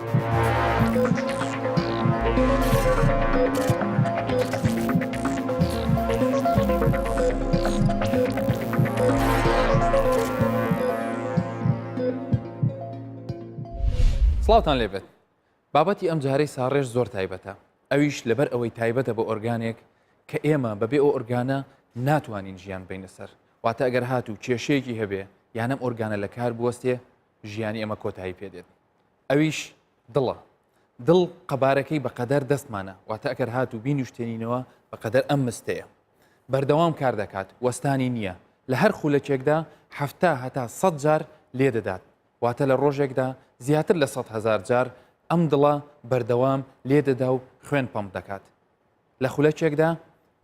سڵاوتان لێبێت. بابەتی ئەم جارەی ساڕێژ زۆر تایبەتە. ئەویش لەبەر ئەوەی تایبەتە بۆ ئۆرگانێک کە ئێمە بەبێ ئەو ئۆرگانە ناتوانین ژیان بینە سەر. واتە ئەگەر هاتوو کێشەیەکی هەبێ یانەم ئۆرگانە لە کار بوەستێ ژیانی ئەمە کۆتایی پێدێت. ئەویش دڵە. دڵ قەبارەکەی بەقەدەر دەستمانە، واتە ئەگەر هاتوو بینیشتێنینەوە بەقەدەر ئەم مستەیە. بەردەوام کار دەکات، وەستانی نییە. لە هەر خولەکێکدا هەفتا هەتا 100 جار لێ دەدات. واتە لە ڕۆژێکدا زیاتر لە 100,000 جار ئەم دڵە بەردەوام لێ دەدا و خوێن پەمپ دەکات. لە خولەکێکدا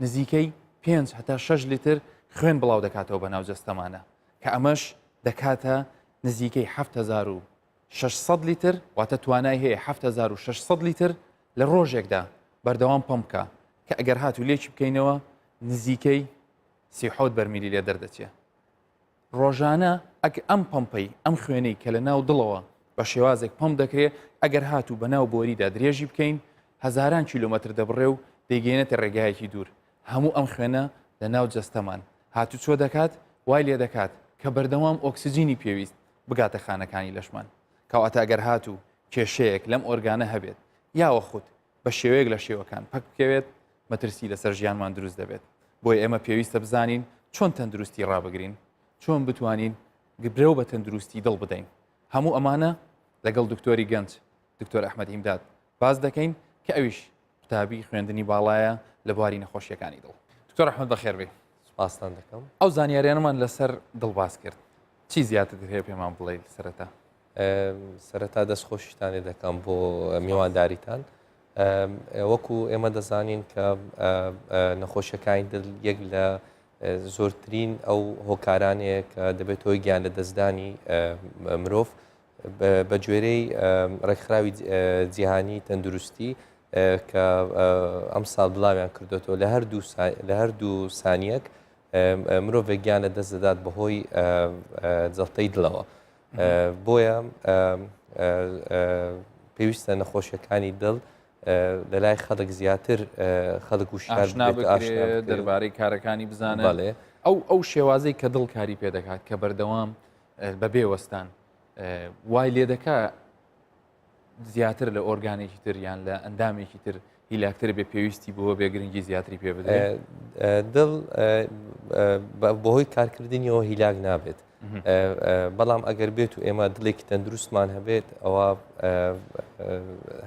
نزیکەی 5 هەتا 6 لیتر خوێن بڵاو دەکاتەوە بە ناو جەستەمانە کە ئەمەش دەکاتە نزیکەی 7600 لیتر، واتە توانای هەیە 7600 لیتر لە ڕۆژێکدا بەردەوام پەمپکە کە ئەگەر هاتوو لێکی بکەینەوە نزیکەی 30 بەرمیلی لێ دەردەچێت. ڕۆژانە ئەم پەمپەی ئەم خوێنەی کە لە ناو دڵەوە بە شێوازێک پەمپ دەکرێت ئەگەر هاتوو بە ناو بۆریدا درێژی بکەین هەزاران کیلومتر دەبڕێ و دەیگەێنێتە ڕێگایەکی دوور. هەموو ئەم خوێنە لە ناو جەستەمان هاتوو چۆ دەکات وای لێ دەکات کە بەردەوام ئۆکسسیجینی پێویست بگاتە خانەکانی لەشمان. کەواتە ئەگەر هاتوو کێشەیەک لەم ئۆرگانە هەبێت یاوە خودت بە شێوەیەک لە شێوەکان پەک بکەوێت مەترسی لەسەر ژیانمان دروست دەبێت. بۆیە ئێمە پێویستە بزانین چۆن تەندروستی ڕابگرین، چۆن بتوانین گبرێ و بە تەندروستی دڵ بدەین. هەموو ئەمانە لەگەڵ دکتۆری گەنج دکتۆر ئەحمەد هیمداد باز دەکەین کە ئەویش قوتابی خوێندنی باڵایە لە بواری نەخۆشیەکانی دڵ. دکتۆر ئەحمەد بەخێر بێ. سپاسان دەکەم. ئەو زانیاریانەمان لەسەر دڵ باس کرد. چی زیاتر هەیە پێمان بڵێ سەرەتا؟ سەرەتا دەستخۆشیتانێ دەکەم بۆ میوانداریتان. وەکو ئێمە دەزانین کە نەخۆشیەکانی دڵ یەک لە زۆرترین ئەو هۆکارانەیە کە دەبێت هۆی گیان لە دەستدانی مرۆڤ بە گوێرەی ڕێکخراوی جیهانی تەندروستی کە ئەم ساڵ بڵاویان کردوێتەوە لە هەردوو سانیەک مرۆڤێک گیان لە دەست دەدات بەهۆی جەڵتەی دڵەوە. بۆیە پێویستە نەخۆشیەکانی دڵ لە لای خەڵک زیاتر خەڵک و شار دەربارەی کارەکانی بزانێ. ئەو شێوازەی کە دڵ کاری پێ دەکات کە بەردەوام بەبێ وەستان وای لێ دەکا زیاتر لە ئۆرگانێکی تر یان لە ئەندامێکی تر هیلاکتر بێ پێویستی بۆ بێ گرنگی زیاتری پێ بدرێت. دڵ بەهۆی کارکردنیەوە هیلاک نابێت. بەڵام ئەگەر بێت و ئێمە دڵێکی تەندروستمان هەبێت ئەوە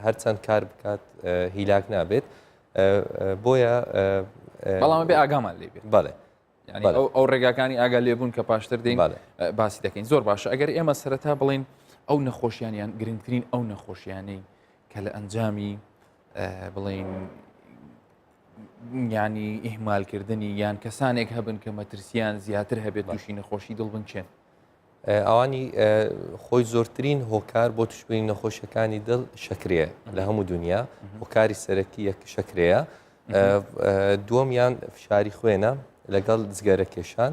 هەرچەند کار بکات هیلاک نابێت. بۆیە بەڵام بێ ئاگامان لێ بێت. بەڵێ ئەو ڕێگاکانی ئاگا لێبوون کە پاشتر دێن باسی دەکەین. زۆر باشە ئەگەر ئێمە سەرەتا بڵین ئەو نەخۆشییانیان گرنگترین ئەو نەخۆشیانەی کە لە ئەنجامی بڵین ینی ئیهمالکردنی یان کەسانێک هەبن کە مەترسیان زیاتر هەبێت دوشی نەخۆشی دڵ بنچێن. ئەوانی خۆی زۆرترین هۆکار بۆ توشبوونی نەخۆشیەکانی دڵ شەکرەیە لە هەموو دنیا. هۆکاری سەرەکی یەک شەکرەیە. دووەمیان فشاری خوێنە لەگەڵ جگەرە کێشان.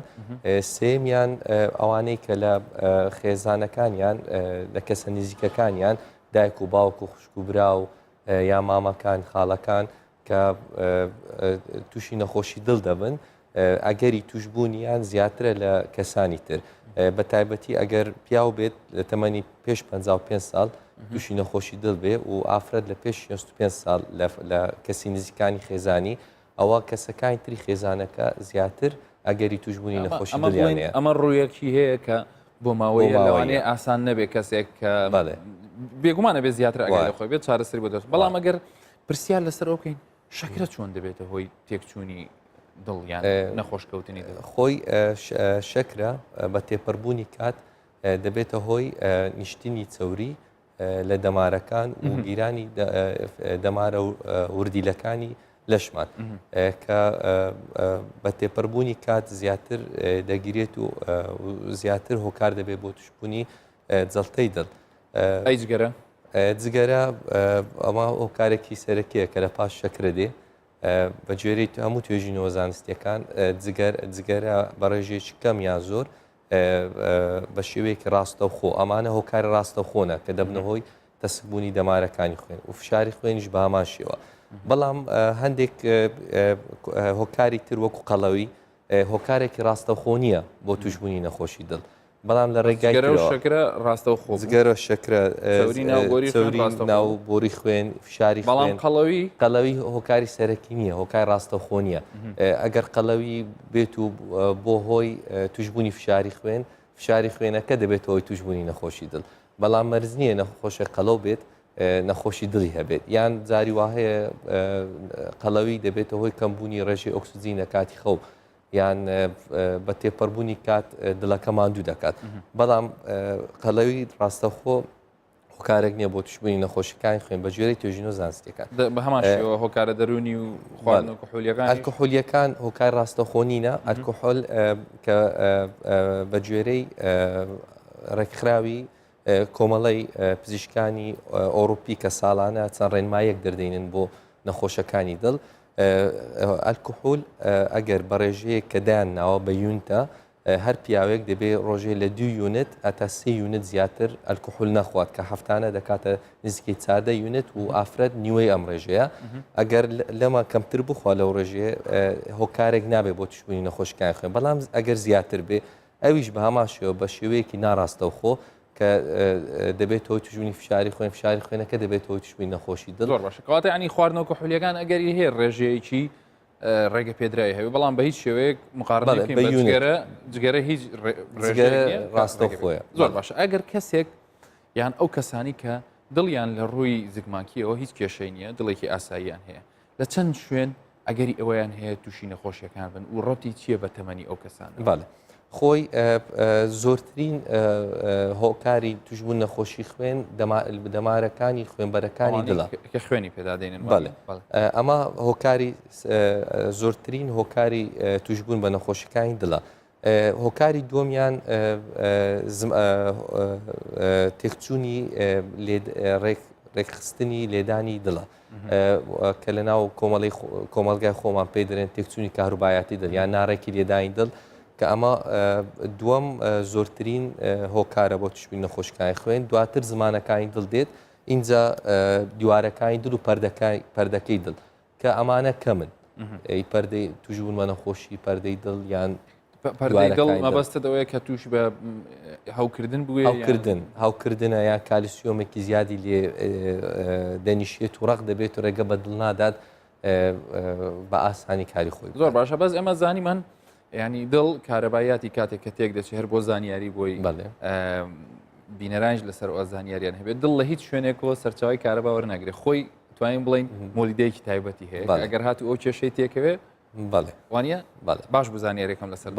سێمیان ئەوانەی کە لە خێزانەکانیان لە کەسە نزیکەکانیان دایک و باوک و خوشک و برا و یا مامەکان خاڵەکان کە تووشی نەخۆشی دڵ دەبن ئەگەری توشببوونیان زیاترە لە کەسانی تر. بە تایبەتی ئەگەر پیاو بێت لە تەمەنی پێش 55 ساڵ تووشی نەخۆشی دڵ بێ و ئافرەت لە پێش 65 ساڵ لە کەسی نزیکانی خێزانی ئەوە کەسەکانی تری خێزانەکە زیاتر ئەگەری توشببوونی نەخۆشی دڵیانەیە. ئەمە ڕوویەکی هەیە کە بۆ ماوەی لەوانەیە ئاسان نەبێت کەسێک کە بێگومانە بێت زیاتر ئەگەر خۆی بێت چارەسەری بۆ دەست. بەڵام ئەگەر پرسیار لەسەر ئەو بکەین شەکرە چۆن دەبێتە هۆی تێکچوونی دڵیان نەخۆشکەوتنی دڵ؟ خۆی شەکرە بە تێپەڕبوونی کات دەبێتە هۆی نیشتنی چەوری لە دەمارەکان و گیرانی دەمارە وردیلەکانی لەشمان کە بە تێپەڕبوونی کات زیاتر دەگیرێت و زیاتر هۆکار دەبێت بۆ توشببوونی جەڵتەی دڵ. ئەی جگەرە؟ جگەرە ئەمە هۆکارێکی سەرەکیە کە لە پاش شەکرە دێ بە گوێرەی هەموو توێژینەوە زانستیەکان جگەرە بە ڕێژێکی کەم یان زۆر بە شێوەیەکی ڕاستەوخۆ ئەمانە هۆکاری ڕاستەوخۆنە کە دەبنەهۆی کەسبوونی دەمارەکانی خوێن و فشاری خوێنیش بە هەمان شێوە بەڵام هەندێک هۆکاری تر وەکو قەڵەوی هۆکارێکی ڕاستەوخۆ نییە بۆ توشببوونی نەخۆشی دڵ بەڵام لە ڕێگای شکرە ڕاستەوخۆ زگەرە شکرە ناو بۆری خوێن فشاری بەڵام قەڵەوی هۆکاری سەرەکی نییە هۆکاری ڕاستەوخۆ نییە ئەگەر قەڵەوی بێت و بۆ هۆی توشببوونی فشاری خوێنەکە دەبێت هۆی توشببوونی نەخۆشی دڵ بەڵام مەرز نییە نەخۆشە قەڵەو بێت نەخۆشی دڵی هەبێت یان جاری وهەیە قەڵەوی دەبێتە هۆی کەمبوونی ڕێژەی ئۆکسسیجینە کاتی خەو یان بە تێپەڕبوونی کات دڵەکە ماندوو دەکات بەڵام قەڵەوی ڕاستەخۆ هۆکارێک نییە بۆ توشببوونی نەخۆشیەکانی خوێن بە ژێرەی توێژین و زانستیەکان بە هەمان شێوە هۆکارە دەرونی و خواردن و ئەلکۆحۆلیەکان هۆکار ڕاستەخۆ نینە ئەلکۆحۆل کە بە گوێرەی ڕێکخراوی کۆمەڵی پزیشکانی ئۆروپی کە ساڵانە چەند ڕێنمایەک دەردەینن بۆ نەخۆشەکانی دڵ ئەلکۆحۆل ئەگەر بە ڕێژەیە کە دایان ناوە بە یونتە هەر پیاوێک دەبێت ڕۆژێ لە 2 یونت ئەتا 3 یونت زیاتر ئەلکۆحۆل نەخوات کە هەفتانە دەکاتە نزیکەی 14 یونت و ئافرەت نیوەی ئەم ڕێژەیە ئەگەر لەمە کەمتر بخوا لەو ڕێژەیە هۆکارێک نابێت بۆ توشببوونی نەخۆشیەکانی خوێن بەڵام ئەگەر زیاتر بێ ئەویش بە هەمان شێوە بە شێوەیەکی ناڕاستەوخۆ کە دەبێت تۆی توشببوونی فشاری خوێنەکە دەبێت تۆی توشببوونی نەخۆشی دڵ زۆر باشە کەواتە ینی خواردنەوە کۆحولیەکان ئەگەری هەیە ڕێژەیەکی ڕێگە پێدرایی هەبێ بەڵام بە هیچ شێوەیەک مقارنەجگەرە هیچ ڕاستەخۆیە زۆر باشە ئەگەر کەسێک یان ئەو کەسانی کە دڵیان لە ڕووی زگماکیەوە هیچ کێشەی نییە دڵێکی ئاساییان هەیە لە چەند شوێن ئەگەری ئەویان هەیە تووشی نەخۆشیەکان بن و ڕەتی چییە بە تەمەنی ئەو کەسان خۆی زۆرترین هۆکاری توشببوون نەخۆشی خوێن دەمارەکانی خوێنبەرەکانی دڵە کە خوێنی پێدادێنن ئەمە هۆکاری زۆرترین هۆکاری توشببوون بە نەخۆشیەکانی دڵە هۆکاری دووەمیان تێکچوونی ڕێکخستنی لێدانی دڵە کە لە ناو کۆمەلگای خۆمان پێ دەرێن تێکچوونی کاروبایەتی دڵ یان ناڕێکی لێدانی دڵ کە ئەمە دووەم زۆرترین هۆکارە بۆ توشببوونی نەخۆشیەکانی خوێن دواتر زمانەکانی دڵ دێت اینجا دیوارەکانی دڵ و پەردەکەی دڵ کە ئەمانە کەمن پەردەی توشببوون بە نەخۆشی پەردەی دڵ یان پەردەی دڵ مەبەستەوەیە کە توش بە هەوکردن بووێ هاوکردنە یان کالیسیۆمێکی زیادی لێ دەنیشێت و ڕق دەبێت و ڕێگە بە دڵ نادات بە ئاسانی کاری خۆی زۆر باشە بەس ئەمە زانیمان ینی دڵ کارەبایاتی کاتێک کە تێک دەچێت هەر بۆ زانیاری بۆی بینەرانج لەسەر ئەو زانیاریان هەبێت دڵ لە هیچ شوێنێکەوە سەرچاوی کارەبا وەرنەگرێت خۆی توانین بڵین مۆلیدەیەکی تایبەتی هەیە ئەگەر هاتو ئەو کێشەی تێکەوێت وانە باش بزانیارێکم لەسەر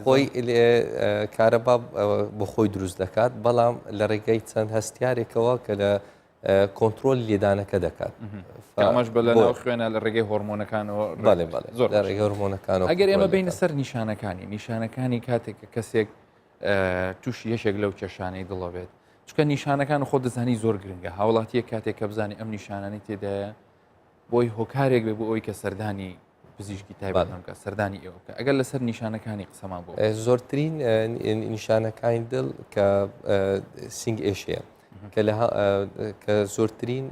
خۆی کارەبا بۆ خۆی دروست دەکات بەڵام لە ڕێگەی چەند هەستیارێکەوە کە لە کۆنتترۆل لێدانەکە دەکات ئەمەش بە لە خوێنە لە ڕێگەی هۆرمۆنەکانەوە زۆر ڕێگە هۆرمۆنەکانەوە ئەگەر ئێمە بینە سەر نیشانەکانی کاتێک کە کەسێک تووشی یەشێک لەو کێشانەی دڵە بێت چکە نیشانەکان خۆ دەزانی زۆر گرنگە هاوڵاتیە کاتێک کە بزانانی ئەم نیشانانی تێدایە بۆی هۆکارێک بێ بۆ ئەوی کە سەردانی پزیشکی تایبەتەکە سەردانی ئێوەکە ئەگەر لەسەر نیشانەکانی قسەمان بۆ زۆرترین نیشانەکانی دڵ کە سنگ ئێشەیە کە زۆرترین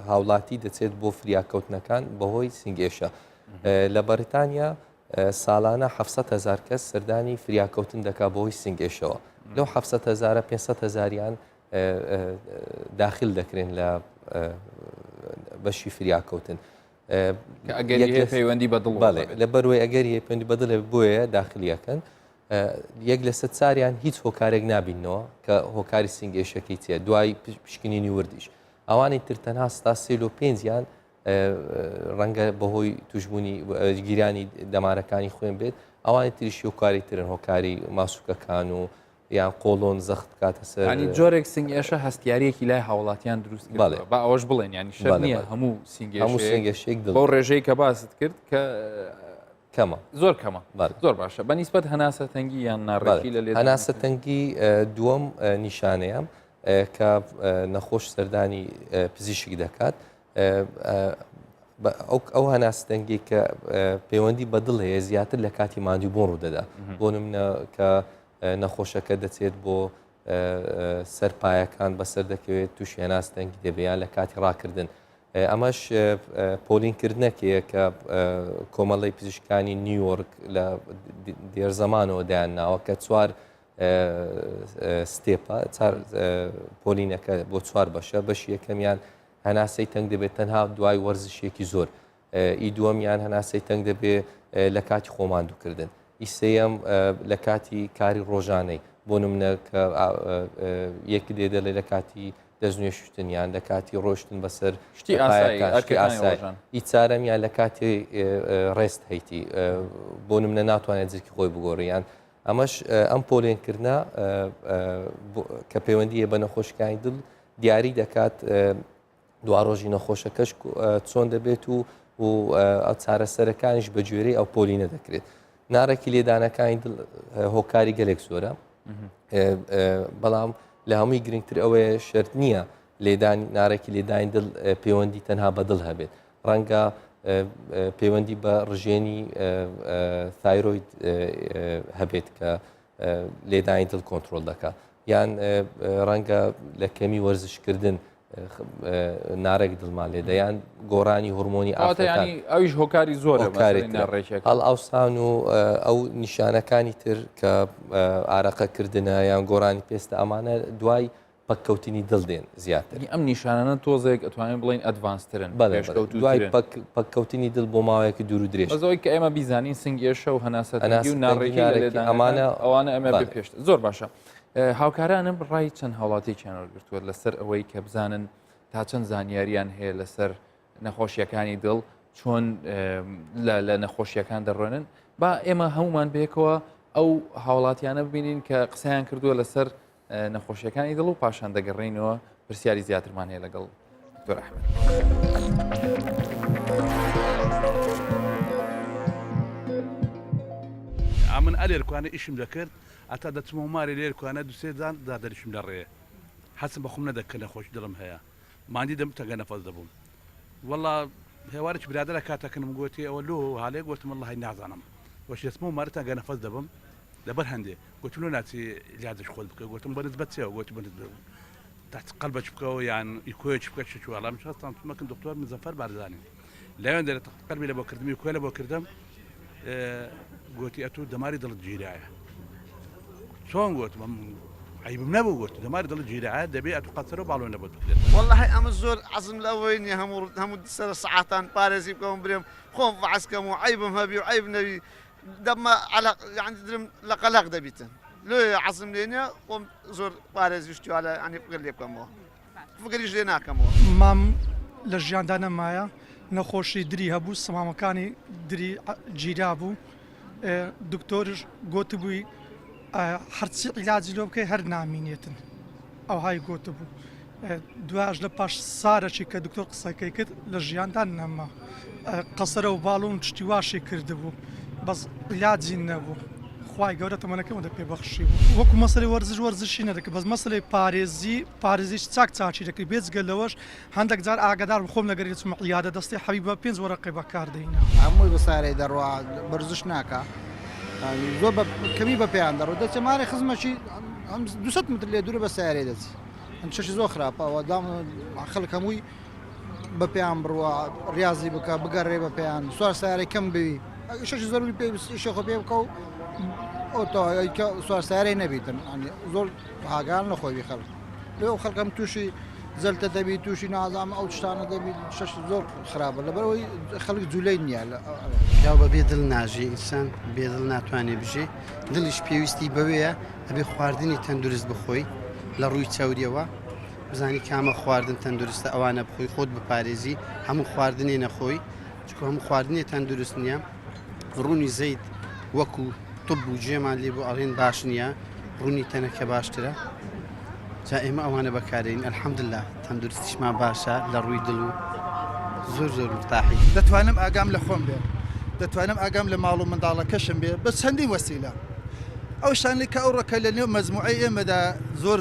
هاوڵاتی دەچێت بۆ فریاکەوتنەکان بەهۆی سنگێشە لە بەریتانیا ساڵانە 700,000 کەس سەردانی فریاکەوتن دەکات بەهۆی سنگێشەوە لەو 700,000 500,000یان داخل دەکرێن لە بەشی فریاکەوتن پەیوەندی بەدڵ لە بەروەی ئەگەری پەیوەندی بەدڵ بۆیە داخلیەکەن یەک لە سەرچاریان هیچ هۆکارێک نابینەوە کە هۆکاری سنگێشەکەی چێت دوای پشکنینی وردیش ئەوانی تر تەنها ستا 35یان ڕەنگە بەهۆی توشببوونی گیرانی دەمارەکانی خوێن بێت ئەوانی تریشی هۆکاری ترن هۆکاری ماسوولەکان و یان قۆڵۆن زەخت کاتە سەر ینی جۆرێک سنگێشە هەستیارەکی لای هاوڵاتیان دروست بە ئەوەش بڵێن ینی شەر نییە هەموو سنگێشێک بۆ ڕێژەی کە باست کرد کە کەمە زۆر کەمە زۆر باشە بەنیسبەت هەناسە تەنگی یان ناڕێکی لە لێ هەناسە تەنگی دووەم نیشانەیە کە نەخۆش سەردانی پزیشک دەکات ئەو هەناسەتەنگی کە پەیوەندی بەدڵ هەیە زیاتر لە کاتی ماندوو بۆن ڕوودەدا بۆ نمونە کە نەخۆشەکە دەچێت بۆ سەرپایەکان بەسەر دەکەوێت تووش هێناستەنگی دەبیان لە کاتی ڕاکردن. ئەمەش پۆلینکردنەکەیە کە کۆمەڵی پزیشکانی نیویۆرک لە دێرزەمانەوە دایانناوە کە چوار ستێپە پۆلینەکە بۆ چوار بەشە بەشی یەکەمیان هەناسەی تەنگ دەبێت تەنها دوای وەرزشێکی زۆر ئی دووەمیان هەناسەی تەنگ دەبێت لە کاتی خۆماندووکردن ئی سێیەم لە کاتی کاری ڕۆژانەی بۆ نمونە کە یەکی دێدەڵێ لە کاتی دەستنوێ شوشتنیان لە کاتی ڕۆشتن بەسەر شتی ئاسایی ئی چارەمیان لە کاتی ڕێست هەیتی بۆ نمونە ناتوانێت جرکی خۆی بگۆڕیان ئەمەش ئەم پۆلێنکردە کە پەیوەندیە بە نەخۆشیەکانی دڵ دیاری دەکات دوا ڕۆژی نەخۆشەکەش چۆن دەبێت و ئەو چارەسەرەکانیش بە گوێرەی ئەو پۆلینە دەکرێت نارێکی لێدانەکانی دڵ هۆکاری گەلێک زۆرە بەڵام لە هەمووی گرنگتر ئەوەیە شەرت نییە لێدانی نارێکی لێدانی دڵ پەیوەندی تەنها بەدڵ هەبێت ڕەنگە پەیوەندی بە ڕژێنی تایرۆید هەبێت کە لێدانی دڵ کۆنتترۆل دەکات یان ڕەنگە لە کەمی وەرزشکردن نارێک دڵمان لێ دەیان گۆڕانی هورمۆنی ئاوتەیانی ئەویش هۆکاری زۆرە هەڵ ئاوسان و ئەو نیشانەکانی تر کە ئارەقەکردنە یان گۆڕانی پێستە ئەمانە دوای پەککەوتنی دڵ دێن زیاتر ئەم نیشانانە تۆزێک ئەتوانین بڵین ئەدڤانسترن دوای پەککەوتنی دڵ بۆ ماوەیەکی دوور و درێژ بەزەوەی کە ئێمە بیزانین سنگێشە و هەناسەتی و ناڕێکی ئەمانە ئەوانە ئەمە پێشت زۆر باشە. هاوکارانم ڕای چەند هاوڵاتێکیان وەرگرتووە لەسەر ئەوەی کە بزانن تا چەند زانیاریان هەیە لەسەر نەخۆشیەکانی دڵ چۆن لە نەخۆشیەکان دەڕۆنن با ئێمە هەمومان بێکەوە ئەو هاوڵاتیانە ببینین کە قسەیان کردووە لەسەر نەخۆشیەکانی دڵ و پاشان دەگەڕێنەوە پرسیاری زیاترمان هەیە لەگەڵ دکتۆر ئەحمەد. من ئەلێرکوانە ئیشم دەکرد ئەتا دەچمە ماری لێرکوانە دوسێدان دادەریشم لە ڕێ حەسم بە خۆم نەدەکە نەخۆش دڵم هەیە ماندی دەم تەگە نەفەس دەبووم وەڵا هێوارێک برادرە کاتەکەنم گوتی ئەوە لۆ هاالێ گوتم الله هی نازانم وەش دەچمە مارە تەگە نەفەس دەبم لەبەر هەندێ گوتم لۆ ناچی لادش خۆت بکە گوتم بەرز بەچێەوە گوتی بنت تحت قەلبەچ بکەوە یان ئیکۆیەک بکە چوەڵام شەستان مەکن دکتۆر مزەفەر بارزانانی لەوێن دەرێت قەلبی لە بۆ کردمی کوێ لە بۆ کردم گوتی ئەتو دەماری دڵت گیرایە چۆن گوتم عیبم نەبوو گوت دەماری دڵت گیرایە دەبێ ئەتو قەچەرە باڵۆ نەبوت والله ئەمە زۆر عەزم لەوەی نییە هەموو سەر سەعاتان پارێزی بکەم برێم خۆم بەعسکەم و عیبم هەبی و عیب نەوی دەمە یعنی درم لە قەلەق دەبیتن لێ عەزم لێ نییە خۆم زۆر پارێزی شتیوالە ینی فکر لێ بکەمەوە فکریش لێ ناکەمەوە مام لە ژیاندا نەمایە نەخۆشی دری هەبوو سەمامەکانی دری گیرا بوو دکتۆرش گوتی بووی هەرچی عیلاجی لۆ بکەی هەر نامینێتن ئەو های گوت بوو دوایش لە پاش سارەی کە دکتۆر قسەکەی کرد لە ژیاندا نەما قەسەرە و باڵۆن شتی واشی کردبوو بەس عیلاجی نەبوو خوای گەورە تەمەنەکەم دە پێبەخشی بوو وەکو مەسەلەی وەرزشی نەدەکە بەس مەسەلەی پارێزیش چاکی دەکەی بێجگە لەوەش هەندێک جار ئاگادار خۆم لەگەری چمە عیادە دەستی حەبی بە 5 وەرەقەی بەکاردەینە هەمووی بەسارەی دەڕوا بەرزش ناکە زۆر کەمی بە پێیان دەڕۆ دەچێ مارێ خزمەشی 200 متر لێ دوورە بە سیارێ دەچی شەشی زۆر خراپەوە دام خەڵک هەمووی بە پێیان بڕوە ریاضی بکە بگەڕێ بە پێیان سوار سیارەی کەم بوی شەشی زۆروی پێشەخۆ پێ بکە و ئۆتۆکە سوار سیارەی نەبیتن زۆر هاگان لەخۆی خەڵک لێو خەڵکەم تووشی زەلتە دەبی تووشی نازام ئەو شتانە دەبیت شەش زۆر خراپە لەبەرەوەی خەڵک جوولەی نییە یا بە بێ دڵ ناژی ئینسان بێدڵ ناتوانێ بژێ دڵیش پێویستی بەوەیە ئەبێ خواردنی تەندروست بخۆی لە ڕووی چاوریەوە بزانی کامە خواردن تەندروستە ئەوانە بخۆی خۆت بپارێزی هەموو خواردنێ نەخۆی چکە هەموو خواردنی تەندروست نییە ڕوونی زەید وەکو تب و جێمان لێ بۆ ئەڵێن باش نییە ڕوونی تەنەکە باشترە جا ئێمە ئەوانە بەکارین ئەلحەمدوللا تەندروستیشمان باشە لە ڕووی دڵ و زۆر زۆر مرتاحی دەتوانم ئاگام لە خۆم بێ دەتوانم ئاگام لە ماڵ و منداڵەکەشم بێ بە چەندین وەسیلە ئەو شانێک کە ئەو ڕەکە لە نێو مەزموعی ئێمەدا زۆر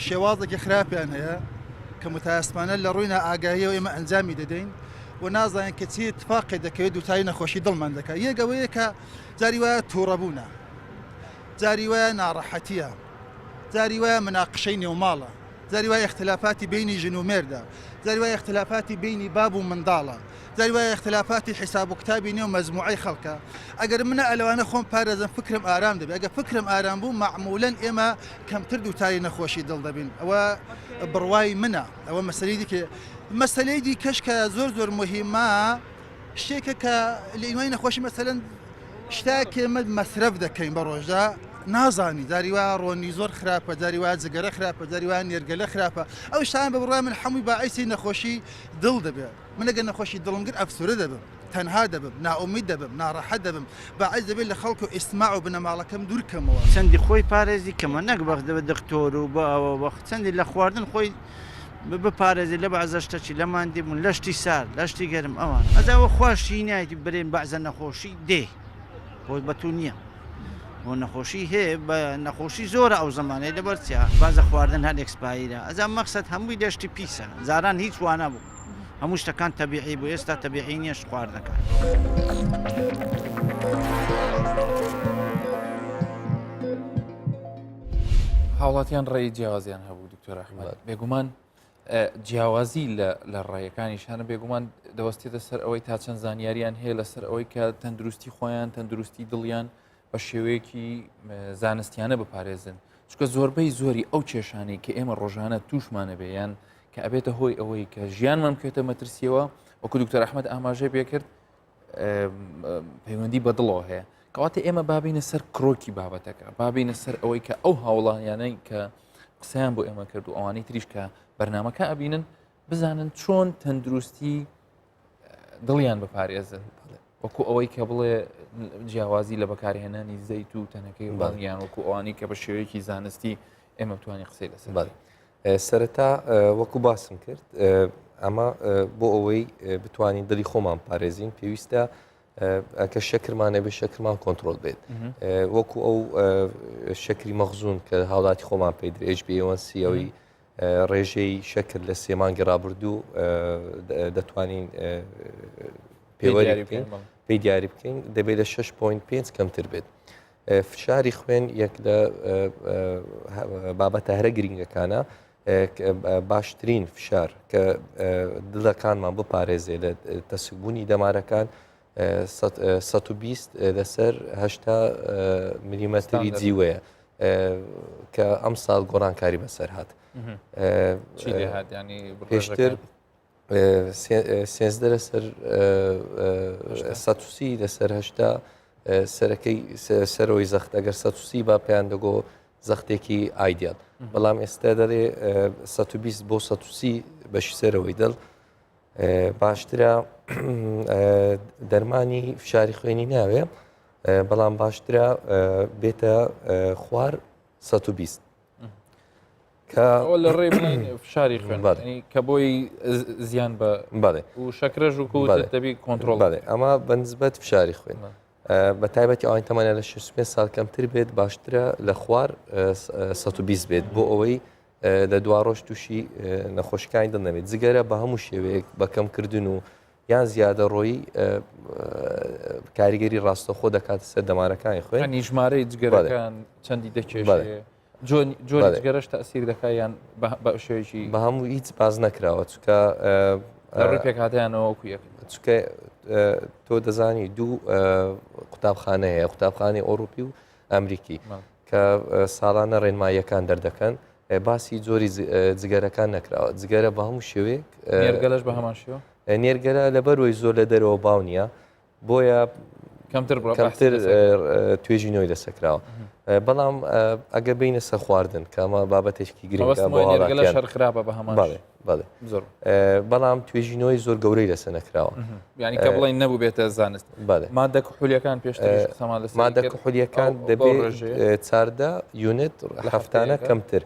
شێوازێکی خراپیان هەیە کە متاسفانە لە ڕووی نائاگاهیەوە ئێمە ئەنجامی دەدەین و نازانین کە چی اتفاقی دەکەوێت دووتایی نەخۆشی دڵمان دەکات یەکەوەیە کە جاری وایە تووڕەبوونە جاری وایە ناڕەحەتیە زاری وایە مناقشەی نێوماڵە، زاری وایە اختلافاتی بینی ژن و مێردە، زاری وایە اختلافاتی بینی باب و منداڵە، زاری وایە اختلافاتی حیساب و کتابی نێو مەزموعەی خەڵکە. ئەگەر منە ئەلەوانە خۆم پارێزم فکرم ئارام دەبێت، ئەگە فکرم ئارام بوو معمولەن ئێمە کەمتر دووتاری نەخۆشی دڵ دەبین. ئەوە بڕوای منە، ئەوە مەسەلەی دیکە مەسەلەی دیکەش کە زۆر مهمە شتێکە کە لە ئینوای نەخۆشی مەسەلەن شتێک ئێمە مەسرەف دەکەین بە ڕۆژدا نازانی، داری وا ڕۆنی زۆر خراپە، داری وا جگەرە خراپە، داری وا نێرگەلە خراپە، ئەو شتان بە بڕوای من هەمووی باعیسی نەخۆشی دڵ دەبێت. من ئەگەر نەخۆشی دڵمگر ئەفسوورە دەبم، تەنها دەبم، ناومید دەبم، ناڕەحەت دەبم، باعیس دەبێت لە خەڵک و ئیسماع و بنەماڵەکەم دوورکەمەوە. چەندی خۆی پارێزی کەمە نەک بەخت دەبێت دکتۆر و بە ئەوە وەخت چەندی لە خواردن خۆی بپارێزی لە بەعزە شتەچی لەماندی بوون لەشتی سار لەشتی گەرم ئەوان ئەزاوە خواشی نایەتی برێن بەعزە نەخۆشی دێ بۆ بەتون نییە بۆ نەخۆشی هەیە بە نەخۆشی زۆرە ئەو زمانەی لەبەر چیا بازە خواردن هەر ئەکسپایرە ئەزا مەقسەد هەمووی دەشتی پیسە زاران هیچ وانە بوو هەموو شتەکان تەبیعی بوو ئێستا تەبیعی نییەش خواردنەکان. هاوڵاتیان ڕێی جیاوازیان هەبوو دکتۆر ئەحمەد بێگومان جیاوازی لە ڕێیەکانیشانە بێگومان دەوەستێتە سەر ئەوەی تا چەند زانیاریان هەیە لەسەر ئەوەی کە تەندروستی خۆیان تەندروستی دڵیان بە شێوەیەکی زانستیانە بپارێزن چکە زۆربەی زۆری ئەو کێشانەی کە ئێمە ڕۆژانە تووشمانە بێیان کە ئەبێتە هۆی ئەوەی کە ژیانمان بکوێتە مەترسیەوە وەکو دکتۆر ئەحمەد ئاماژەی پێکرد پەیوەندی بە دڵەوە هەیە کەواتە ئێمە بابینە سەر کرۆکی بابەتەکە بابینە سەر ئەوەی کە ئەو هاوڵانیانەی کە قسەیان بۆ ئێمە کرد و ئەوانەی تریش کە بەرنامەکە ئەبینن بزانن چۆن تەندروستی دڵیان بپارێزن وەکو ئەوەی کە بڵێ جیاوازی لە بەکارهێنانی زەیت و تەنەکەی باڵیان وەکو ئەوانی کە بە شێوەیەکی زانستی ئێمە بتوانین قسەی لەسەر سەرەتا وەکو باسم کرد ئەمە بۆ ئەوەی بتوانین دڵی خۆمان پارێزین پێویستە کە شەکرمانە بێ شەکرمان کۆنتترۆل بێت وەکو ئەو شەکری مەخزوون کە هاوڵاتی خۆمان پێ درێژ بێوەنسیەوەی ڕێژەی شەکر لە سێ مانگی ڕابردوو دەتوانین پێی دیاری بکەین دەبێت لە 6.5 کەمتر بێت. فشاری خوێن یەک لە بابەتە هەرە گرنگەکانە باشترین فشار کە دڵەکانمان بپارێزێ لە تەسوبوونی دەمارەکان 120 لەسەر 80 میلیمەتری جیوەیە کە ئەم ساڵ گۆڕانکاری بەسەر هات پێشتر 13 لەسەر 130 لەسەر 80 سەرەکەی سەرەوەی زەخت ئەگەر 130 با پێیان دەگۆ زەختێکی ئایدیال بەڵام ئێستا دەڵێ 120 بۆ 130 بەشی سەرەوەی دڵ باشترە دەرمانی فشاری خوێنی ناوێ بەڵام باشترە بێتە خوار 120 لە ڕێ فشاری خوێن کە بۆی زیان بە و شەکرەژ و دەبی کۆنتترۆل ئەمە بەنسبەت فشاری خوێن بە تایبەتی ئەوان تەمانە لە 6 ساڵ کەمتر بێت باشترە لە خوار 120 بێت بۆ ئەوەی لە دوا ڕۆژ تووشی نەخۆشیەکانی دڵنەبێت جگەرە بە هەموو شێوەیەک بەکەمکردن و یان زیادە ڕۆیی کاریگەری ڕاستەخۆ دەکاتە سەر دەمارەکانی خوێن ژمارەی جگەرەکان چەندی دەکێشێت جۆری جگەرەش تەسیر دەکایان بە شێوەیەکی بە هەموو هیچ باز نەکراوە چکە پێکاتیانەوە کویەک چکە تۆ دەزانی دوو قوتابخانە هەیە قوتابخانەی ئۆروپی و ئەمریکی کە ساڵانە ڕێنماییەکان دەردەکەن باسی جۆری جگەرەکان نەکراوە جگەرە بە هەموو شێوەیەک نێرگەلەش بە هەمان شێوە نێرگەرە لەبەرەوەی زۆر لە دەرەوە باو نییە بۆیە کەمتر توێژینەوەی لەسەکراوە بەڵام ئەگە بینە سە خواردن کەمە بابەتێکی گرنگە خراپە بە هەمان بەڵام توێژینەوەی زۆر گەورەی لەسە نەکراوە ینی کە بڵین نەبوو بێتە زانست مادە کحولیەکان پێشتر مادە کحولیەکان دەبێت 14 یونت هەفتانە کەمتر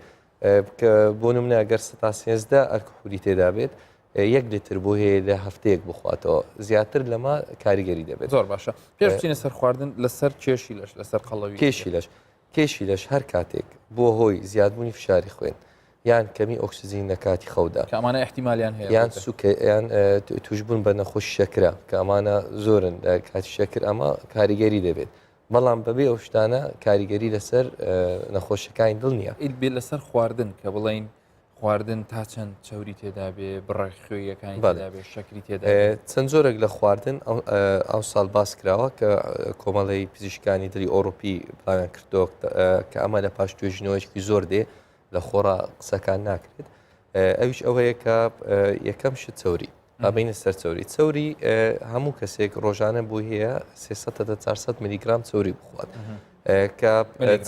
کە بۆ نمونە ئەگەر 13 ئەلکحولی تێدا بێت 1 لیتر بۆ هەیە لە هەفتەیەک بخواتەوە زیاتر لەمە کاریگەری دەبێت زۆر باشە پێش بچینە سەر خواردن لەسەر کێشی لەش لەسەر قەڵەوی کێشی لەش هەر کاتێک بۆ هۆی زیادبوونی فشاری خوێن یان کەمی ئۆکسسیژین لە کاتی خەودا کە ئەمانە احتیمالیان هەیە یان یان توشبوون بە نەخۆشی شەکرا کە ئەمانە زۆرن لە کاتی شەکر ئەمە کاریگەری دەبێت بەڵام بەبێ ئەو شتانە کاریگەری لەسەر نەخۆشیەکانی دڵ نییە. بێ لەسەر خواردن کە بڵین خواردن تا چەند چاوری تێدا بێ بڕێ خوێیەکانی بێ شەکری تێدا چەند زۆرێک لە خواردن ئەو ساڵ باس کراوە کە کۆمەڵی پزیشکانی دڵی ئۆروپی پلانیان کردۆ کە ئەمە لە پاش توێژینەوەیکی زۆر دێ لە خۆڕا قسەکان ناکرێت. ئەویش ئەوەیە کە یەکەم شت چەوری بابینە سەر چەوری چەوری هەموو کەسێک ڕۆژانە بۆ هەیە 400 میلیگرام چەوری بخوات کە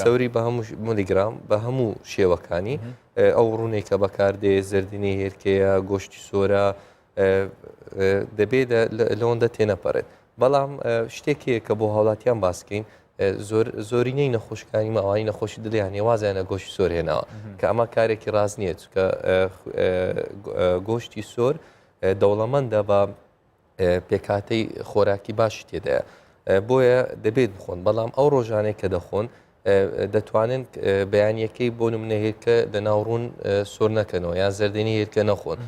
چەوری بە هەموو میلیگرام بە هەموو شێوەکانی ئەو ڕوونێک کە بەکاردێ زردنی هێرکەیە گۆشتی سۆرە دەبێت لەوەندە تێنەپەڕێت. بەڵام شتێکەیە کە بۆ هاوڵاتیان باسکەین زۆرینەی نەخۆشکانی ماوانی نەخۆشی دڵیان هێوازیانە گۆشتی سۆر هێناوە کە ئەمە کارێکی ڕاست نییە چکە گۆشتی سۆر دەوڵەمەندە بە پێکاتەی خۆراکی باشی تێدایە بۆیە دەبێت بخۆن. بەڵام ئەو ڕۆژانەی کە دەخۆن دەتوانن بەیانیەکەی بۆ نمونە هێرکە لە ناوڕوون سۆر نەکەنەوە یان زەردەنی هێرکە نەخۆن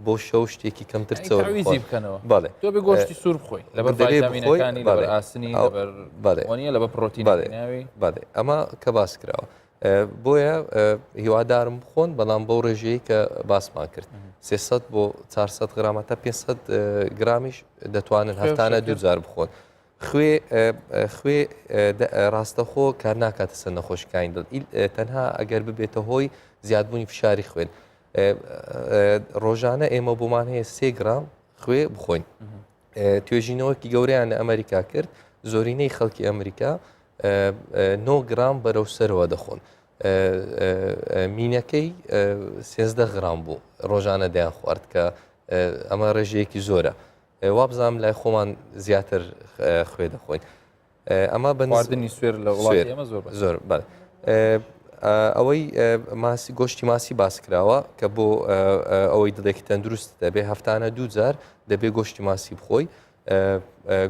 بۆ شەو شتێکی کەمتر چاویزی بکەنەوە. بەڵێ تۆ بێ گۆشتی سوور بخۆی لەبەر ڤایتامینەکانی لەبەر ئاسنی وانە لەبەر پرۆتینی ناوی بەڵێ ئەمە کە باس کراوە. بۆیە هیوادارم بخۆن بەڵام بەو ڕێژەیە کە باسمان کرد 300 بۆ 400 گرامە تا 500 گرامیش دەتوانن هەفتانە دوجار بخۆن. خوێ ڕاستەخۆ کار ناکاتە سەر نەخۆشیەکانی دڵ تەنها ئەگەر ببێتە هۆی زیادبوونی فشاری خوێن. ڕۆژانە ئێمە بۆمان هەیە 3 گرام خوێ بخۆین. توێژینەوەکی گەورەیان لە ئەمریکا کرد زۆرینەی خەڵکی ئەمریکا 9 گرام بەرەو سەرەوە دەخۆن. مینەکەی 13 گرام بوو ڕۆژانە دەیان خوارد کە ئەمە ڕێژەیەکی زۆرە. وابزانام لای خۆمان زیاتر خوێ دەخۆین. ئەمە بەواردنی سوێر لە وڵاتی ئێمە زۆر ئەوەی گۆشتی ماسی باس کراوە کە بۆ ئەوەی دڵێکی تەندروست دەبێ هەفتانە دوجار دەبێ گۆشتی ماسی بخۆی.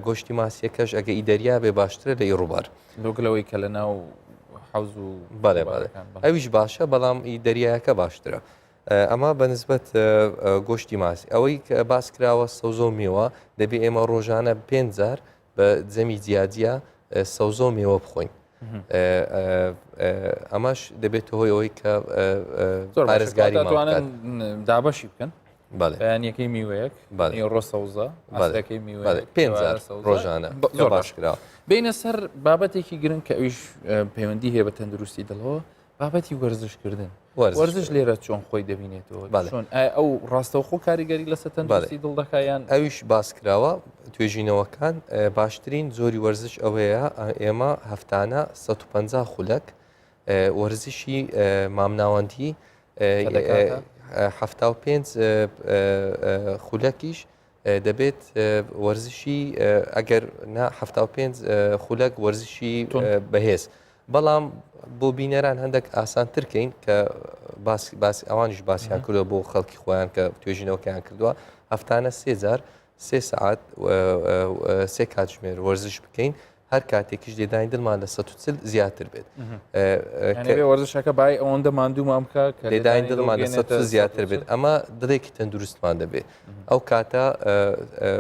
گۆشتی ماسیەکەش ئەگە ئیدەریا بێ باشترە لە ئیڕووبار لەوەی کە لە ناو حەوز و بەڵێ ئەویش باشە بەڵام ئیدەریایەکە باشترە. ئەمە بەنسبەت گۆشتی ماسی ئەوەی کە باس کراوە سەوزۆ میوە دەبێ ئێمە ڕۆژانە 5 بە جەمی جیاجیا سەوزۆ میوە بخۆین. ئەمەش دەبێت هۆی ئەوەی کە پارێزگاری دابەشی بکەن بەیانیەکەی میوەیەک ڕۆ سەوزە 5 ڕۆژانە زۆر باش کراوە. بینە سەر بابەتێکی گرنگ کە ئەویش پەیوەندی هەیە بە تەندروستی دڵەوە بابەتی وەرزشکردن. وەرزش لێرە چۆن خۆی دەبینێتەوە چۆن ئەو ڕاستەوخۆ کاریگەری لەسەر تەندروستی دڵ دەکایان ئەویش باس کراوە توێژینەوەکان باشترین زۆری وەرزش ئەوەیە ئێمە هەفتانە 150 خولەک وەرزشی مامناوەندی 75 خولەکیش دەبێت وەرزشی ئەگەر 75 خولەک وەرزشی بەهێز. بەڵام بۆ بینەران هەندێک ئاسانترکەین کە باسی ئەوانیش باسییان کردووە بۆ خەڵکی خۆیان کە توێژینەوەکەیان کردووە هەفتانە 3 سعات 3 کاتژمێر وەرزش بکەین هەر کاتێکیش لێدانی دڵمان لە 140 زیاتر بێت. وەرزشەکە بای ئەوەندە ماندوومان بکە کە لێدانی دڵمان لە 140 زیاتر بێت ئەمە دڵێکی تەندروستمان دەبێت. ئەو کاتە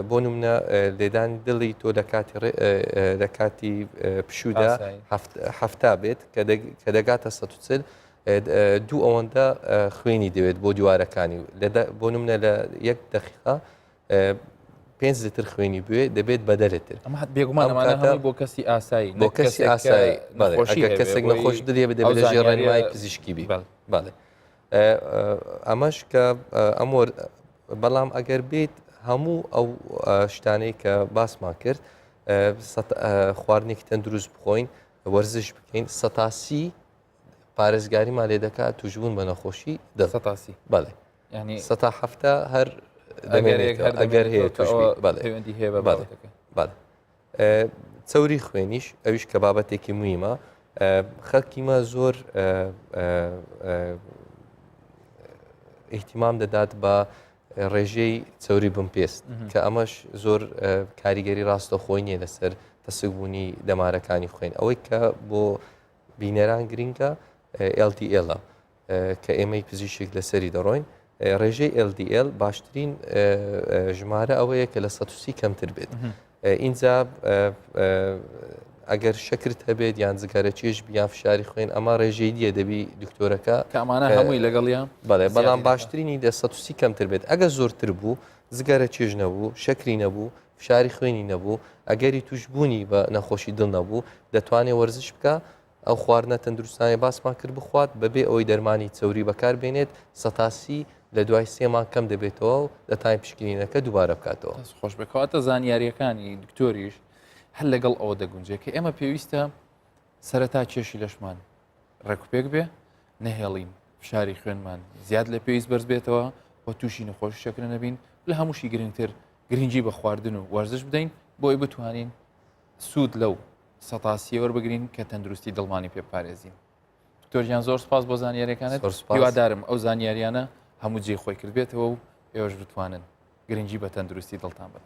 بۆ نمونە لێدانی دڵی تۆ لە کاتی پشوودا هەفتا بێت کە دەگاتە 140 دوو ئەوەندە خوێنی دەوێت بۆ دیوارەکانی بۆ نمونە لە 1 دقیقا 5 لتر خوێنی بوێ دەبێت بەدەلتر. ئەمە بێگومانەمانە بۆ کەسی ئاسایی بۆ کەسی ئاسایی کەسێک نەخۆش دڵێ بدەبێت لە ژێڕانیمای پزیشکی بی باڵێ ئەمەش کە ئەمۆر بەڵام ئەگەر بێت هەموو ئەو شتانەی کە باسمان کرد خواردنێکی تەندروست بخۆین وەرزش بکەین سەتاسی پارێزگاریمان لێ دەکات توشبوون بە نەخۆشی دەسەتاسی بەڵێ ینی 170 هەر ئەگەر هەیە پەیوەندی هەیە بەڵێ چەوری خوێنیش ئەویش کە بابەتێکی مویمە خەڵکیمە زۆر ئیحتیمام دەدات بە ڕێژەی چەوری بمپێست کە ئەمەش زۆر کاریگەری ڕاستە خۆی نییە لەسەر تەسەگبوونی دەمارەکانی بخۆین ئەوەی کە بۆ بینەران گرینگە LDL کە ئێمەی پزیشک لەسەری دەڕۆین ڕێژەی LDL باشترین ژمارە ئەوەیە کە لە 130 کەمتر بێت. اینجا ئەگەر شکرت هەبێت یان جگەرە چێش بیان فشاری خوێن ئەمە ڕێژەی دیە دەبی دکتۆرەکە کە ئەمانە هەمووی لەگەڵیان بەڵێ بەڵام باشترینی 130 کەمتر بێت ئەگە زۆرتر بوو زگەرە چێژ نەبوو شکری نەبوو فشاری خوێنی نەبوو ئەگەری توشببوونی بە نەخۆشی دڵ نەبوو دەتوانێت وەرزش بکە ئەو خواردنە تەندروستانی باسمان کرد بخوات بەبێ ئەوەی دەرمانی چەوری بەکار بێنێت سەتاسی لە دوای سێمان کەم دەبێتەوە و دەتای پشکنینەکە دووبارە بکاتەوە خۆش بکاتە زانیاریەکانی دکتۆریش هەر لەگەڵ ئەوە دەگونجێت کە ئێمە پێویستە سەرەتا کێشی لەشمان ڕێکوپێک بێ نەهێڵین فشاری خوێنمان زیاد لە پێویست بەرز بێتەوە بۆ تووشی نەخۆش شەکرە نەبین لە هەمووشی گرنگتر گرنگی بە خواردن و وەرزش بدەین بۆی بتوانین سوود لەو سەتاسیە وەربگرین کە تەندروستی دڵمانی پێپارێزین دکتۆریان زۆر سپاس بۆ زانیاریەکانت هیوادارم ئەو زانیاریانە هەموو جێ خۆی کرد بێتەوە و ئێوەش بتوانن گرنگی بە تەندروستی دڵتان بن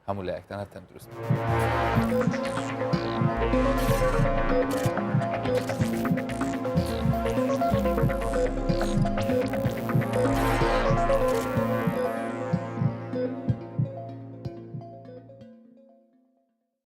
هەموو لایەکتانە تەندروست